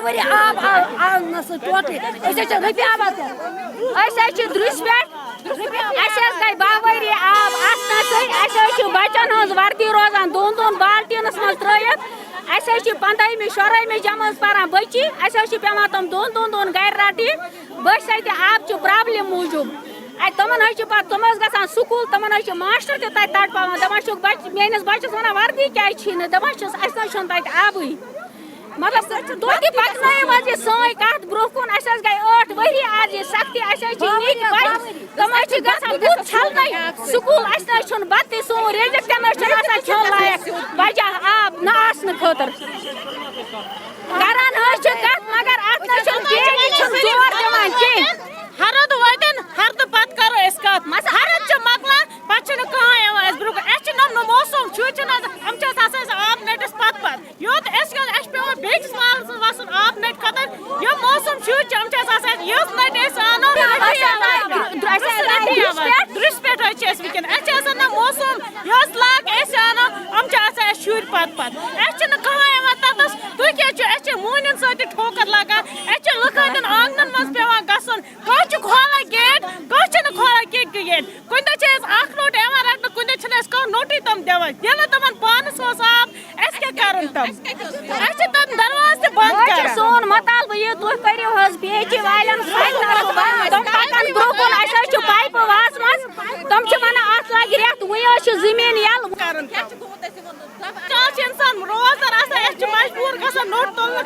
worry आब आनस टोटे ऐसे रपि आबाद ऐसे दृश्य पे बावरी आब अस बचन हज वर्दी रोजान दोन बाल्टीनस मज त्रित 15 16 जमात पारान बच्ची पेवान तम दोन गर रटी बस आब प्रॉब्लम मूजूब तमन तम गसान स्कूल तमन मास्टर तत तट पान दपान मेस बच्चस वन वर्दी क्या दपान तत आबी मतलब तुम पकन सन कत ब्रोह कुन गई 8 वरी आज सख्ती तम बुत छलन स्कूल बत सोन रेजक खेल लायक बचा आब न आसन खतर करान कत मगर अत जोर दिवान कह हरद वतन हरद पत करो इस कत हरद मकलान पे कह ब्रोह मौसम आब नटस पत योत पे बेस माल वसन आब नट खतर यह मौसम यस नट आनो दृश्य पे वनकन मौसम यस लाग आनो हम शुर पत कह तथस तुह क्या मोहन सत ठोकर लगान लुखन आंगन मज पे गसन कह खोला गेट कह खोला गेट कुन नोट रटन कुन कह नोटी तम दिवान तम पानस आब क्या कर तम दरवाज बंद कर सोन मताल ये तुह करो पीएचई वालन तम पकन ब्रोह पाइप वास मज तम वन अत लग रेत वो जमीन यल इंसान रोजर मजबूर गसान नोट तुलने